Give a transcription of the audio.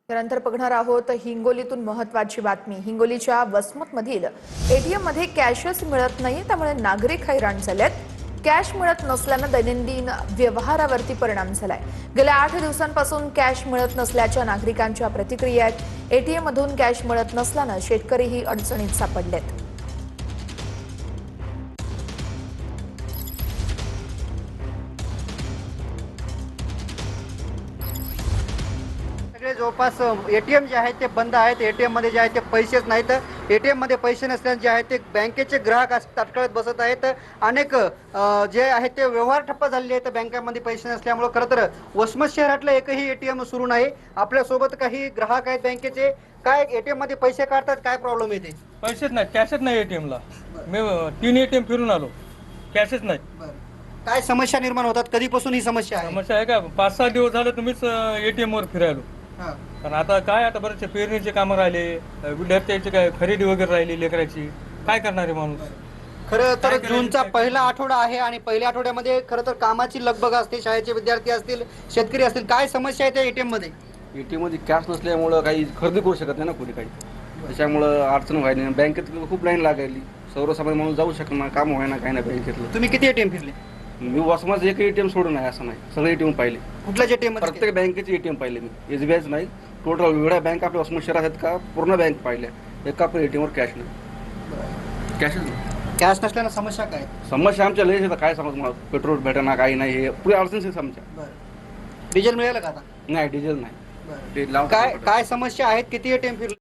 त्यानंतर बघणार आहोत हिंगोलीतून महत्त्वाची बातमी। हिंगोलीच्या वसमतमधील एटीएम मध्ये कॅशच मिळत नाही, त्यामुळे नागरिक हैराण झालेत। कॅश मिळत नसल्याने दैनंदिन व्यवहारावरती परिणाम झालाय। गेल्या 8 दिवसांपासून कॅश मिळत नसल्याच्या नागरिकांच्या प्रतिक्रिया आहेत। एटीएम मधून कॅश मिळत नसल्याने शेतकरीही अडचणीत सापडलेत। सगळे जवळपास एटीएम जे आहेत ते बंद आहेत। एटीएम मध्ये जे आहे ते पैसेच नाहीत। एटीएम मध्ये पैसे नसल्याने जे आहे ते बँकेचे ग्राहक ताटकळत बसत आहेत। अनेक जे आहेत ते व्यवहार ठप्प झालेले आहेत बँकांमध्ये पैसे नसल्यामुळे। खरं तर वसमत शहरातलं एकही एटीएम सुरू नाही। आपल्या सोबत काही ग्राहक आहेत बँकेचे। काय एटीएम मध्ये पैसे काढतात, काय प्रॉब्लेम येते? पैसेच नाही, कॅशच नाही एटीएमला। मी 3 एटीएम फिरून आलो, कॅशच नाही। काय समस्या निर्माण होतात, कधीपासून ही समस्या आहे? समस्या आहे का 5-6 दिवस झाले तुम्हीच एटीएम वर फिरायलो। कारण आता काय, आता बरेचसे पेरणीचे कामं राहिले, विद्यार्थ्यांची काय खरेदी वगैरे राहिली लेकराची, काय करणार आहे माणूस? खरं तर जूनचा पहिला आठवडा आहे आणि पहिल्या आठवड्यामध्ये खरं तर कामाची लगबग असते। शाळेचे विद्यार्थी असतील, शेतकरी असतील, काय समस्या आहे त्या एटीएम मध्ये? एटीएम मध्ये कॅश नसल्यामुळं काही खरेदी करू शकत नाही ना कोणी काही, त्याच्यामुळं अडचण व्हायला नाही। बँकेत खूप लाईन लागायली, सर्वसामान्य माणूस जाऊ शकत नाही, काम व्हायना काही नाही बँकेतलं। तुम्ही किती एटीएम फिरले? मी वसमाच एक एटीएम सोडून नाही असं नाही, सगळे एटीएम पाहिले। कुठल्याच एटीएम मध्ये? प्रत्येक बँकेचे एटीएम पाहिले मी, एसबीआयच नाही, टोटल वेगळ्या बँक आपल्या वसमत शहरात आहेत का पूर्ण बँक पाहिल्या, एका पण एटीएमवर कॅश नाही, कॅशच नाही। कॅश नसल्यानं समस्या काय? समस्या आमच्या लयच येतात, काय समज मला पेट्रोल भेटेना काही नाही, हे पुढे अडचणच आमच्या। डिझेल मिळालं का आता? नाही, डिझेल नाही, ते काय काय समस्या आहेत? किती एटीएम फिरले?